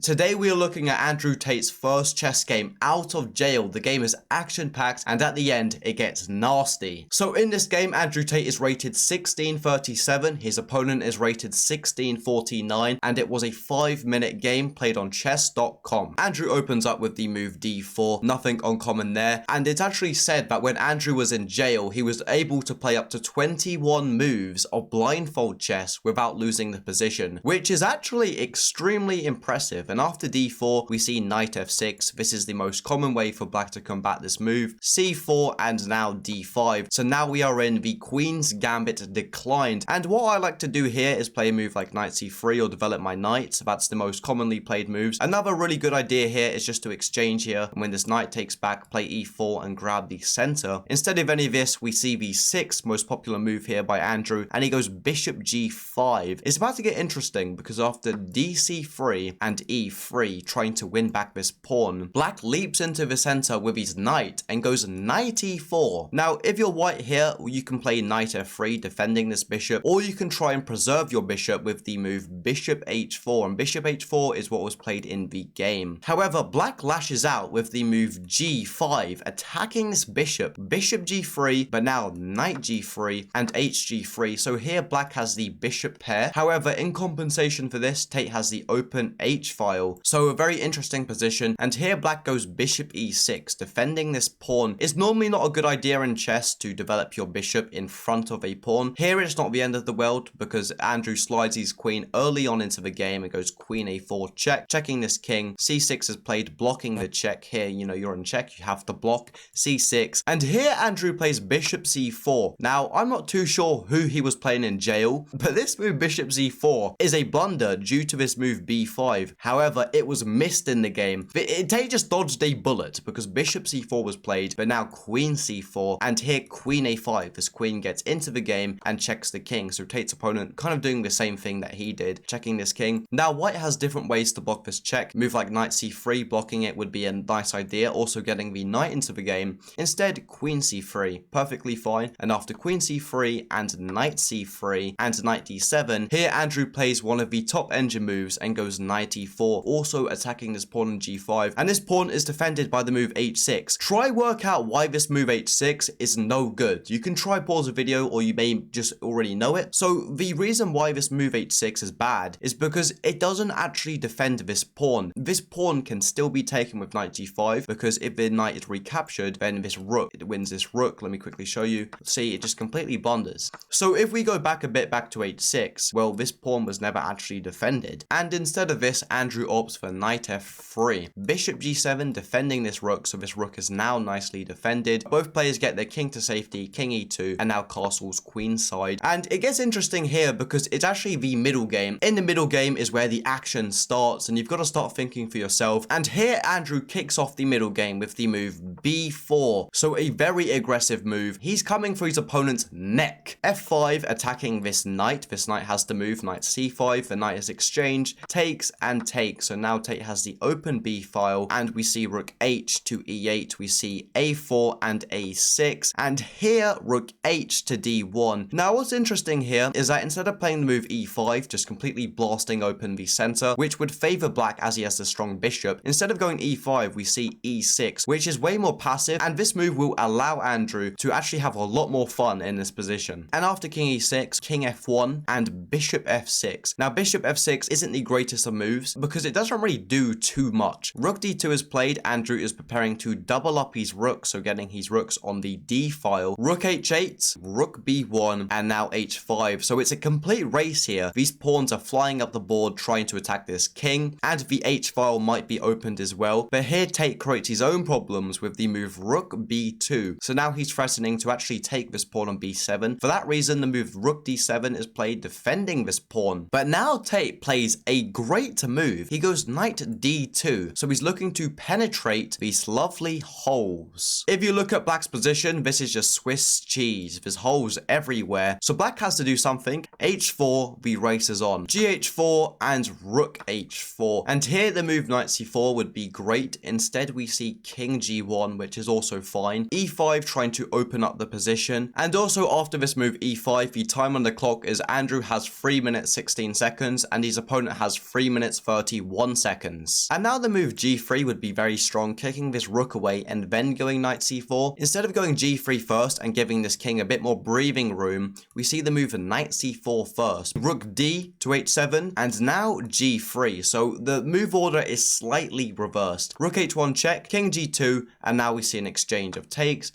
Today we are looking at Andrew Tate's first chess game out of jail. The game is action-packed and at the end it gets nasty. So in this game, Andrew Tate is rated 1637, his opponent is rated 1649, and it was a 5-minute game played on chess.com. Andrew opens up with the move d4, nothing uncommon there, and it's actually said that when Andrew was in jail, he was able to play up to 21 moves of blindfold chess without losing the position, which is actually extremely impressive. And after d4, we see knight f6. This is the most common way for black to combat this move. c4 and now d5. So now we are in the queen's gambit declined. And what I like to do here is play a move like knight c3 or develop my knight. That's the most commonly played moves. Another really good idea here is just to exchange here. And when this knight takes back, play e4 and grab the center. Instead of any of this, we see the sixth most popular move here by Andrew, and he goes bishop g5. It's about to get interesting because after dc3 and e3, trying to win back this pawn, black leaps into the center with his knight and goes knight e4. Now, if you're white here, you can play knight f3, defending this bishop, or you can try and preserve your bishop with the move bishop h4, and bishop h4 is what was played in the game. However, black lashes out with the move g5, attacking this bishop g3, but now knight g3 and hg3. So here black has the bishop pair. However, in compensation for this, Tate has the open h file. So a very interesting position, and here black goes bishop e6. Defending this pawn is normally not a good idea in chess to develop your bishop in front of a pawn. Here it's not the end of the world because Andrew slides his queen early on into the game and goes queen a4 check, checking this king. c6 is played, blocking the check here. You know, you're in check, you have to block c6. And here Andrew plays bishop c4. Now, I'm not too sure who he was playing in jail, but this move bishop c4 is a blunder due to this move b5. However, it was missed in the game. Tate just dodged a bullet because bishop c4 was played, but now queen c4, and here queen a5. This queen gets into the game and checks the king. So Tate's opponent kind of doing the same thing that he did, checking this king. Now, white has different ways to block this check. Move like knight c3, blocking it would be a nice idea, also getting the knight into the game. Instead, queen c3, perfectly fine. And after queen c3 and knight c3 and knight d7, here Andrew plays one of the top engine moves and goes knight e4, also attacking this pawn in g5, and this pawn is defended by the move h6. Try work out why this move h6 is no good. You can try pause the video, or you may just already know it. So the reason why this move h6 is bad is because it doesn't actually defend this pawn. This pawn can still be taken with knight g5, because if the knight is recaptured, then this rook, it wins this rook. Let me quickly show you. See, it just completely blunders. So if we go back a bit, back to h6, well, this pawn was never actually defended, and instead of this, Andrew opts for knight f3. Bishop g7, defending this rook, so this rook is now nicely defended. Both players get their king to safety, king e2, and now castles queenside. And it gets interesting here because it's actually the middle game. In the middle game is where the action starts, and you've got to start thinking for yourself. And here Andrew kicks off the middle game with the move b4. So a very aggressive move. He's coming for his opponent's neck. f5, attacking this knight. This knight has to move. Knight c5. The knight is exchanged, takes and takes. So now Tate has the open b file, and we see rook h to e8. We see a4 and a6, and here rook h to d1. Now what's interesting here is that instead of playing the move e5, just completely blasting open the center, which would favor black as he has the strong bishop, instead of going e5, we see e6, which is way more passive, and this move will allow Andrew to actually have a lot more fun in this position. And after king e6, king f1, and bishop f6. Now bishop f6 isn't the greatest of moves because it doesn't really do too much. Rook d2 is played. Andrew is preparing to double up his rook, so getting his rooks on the d file. Rook h8, rook b1, and now h5. So it's a complete race here. These pawns are flying up the board trying to attack this king, and the h file might be opened as well. But here Tate creates his own problems with the move rook b2. So now he's threatening to actually take this pawn on b7. For that reason, the move rook d7 is played, defending this pawn. But now Tate plays a great move. He goes knight d2. So he's looking to penetrate these lovely holes. If you look at black's position, this is just Swiss cheese. There's holes everywhere. So black has to do something. h4, the race is on. gh4 and rook h4. And here the move knight c4 would be great. Instead, we see king g1, which is also fine. e5 trying to open up the position. And also after this move e5, the time on the clock is Andrew has 3 minutes 16 seconds and his opponent has 3 minutes 30 31 seconds. And now the move g3 would be very strong, kicking this rook away and then going knight c4. Instead of going g3 first and giving this king a bit more breathing room, we see the move knight c4 first, rook d to h7, and now g3. So the move order is slightly reversed. Rook h1 check, king g2, and now we see an exchange of takes,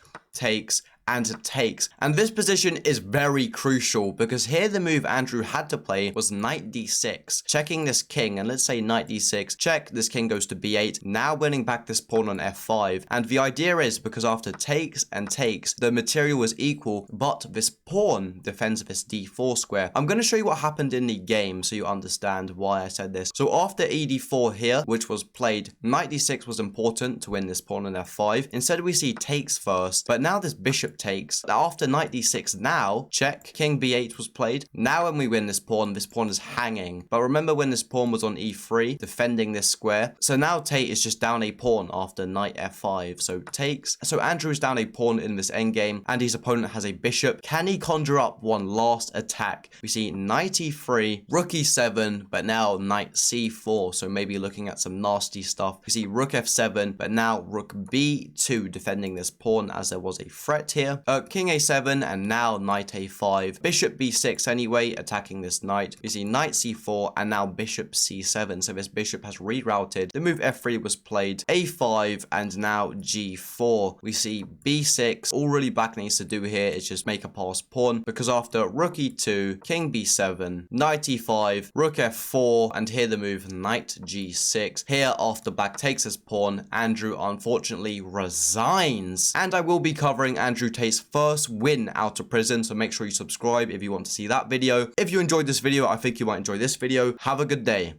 and takes. And this position is very crucial because here the move Andrew had to play was knight d6, checking this king, and let's say knight d6, check, this king goes to b8, now winning back this pawn on f5. And the idea is because after takes and takes, the material is equal, but this pawn defends this d4 square. I'm going to show you what happened in the game so you understand why I said this. So after ed4 here, which was played, knight d6 was important to win this pawn on f5. Instead we see takes first, but now this bishop takes. After knight d6 now, check, king b8 was played. Now when we win this pawn is hanging. But remember when this pawn was on e3, defending this square. So now Tate is just down a pawn after knight f5. So takes. So Andrew is down a pawn in this endgame, and his opponent has a bishop. Can he conjure up one last attack? We see knight e3, rook e7, but now knight c4. So maybe looking at some nasty stuff. We see rook f7, but now rook b2 defending this pawn as there was a threat here. King a7, and now knight a5. Bishop b6 anyway, attacking this knight. We see knight c4, and now bishop c7. So this bishop has rerouted. The move f3 was played, a5, and now g4. We see b6. All really black needs to do here is just make a passed pawn, because after rook e2, king b7, knight e5, rook f4, and here the move knight g6. Here, after black takes his pawn, Andrew unfortunately resigns. And I will be covering Andrew Tate's first win out of prison, so make sure you subscribe if you want to see that video. If you enjoyed this video, I think you might enjoy this video. Have a good day.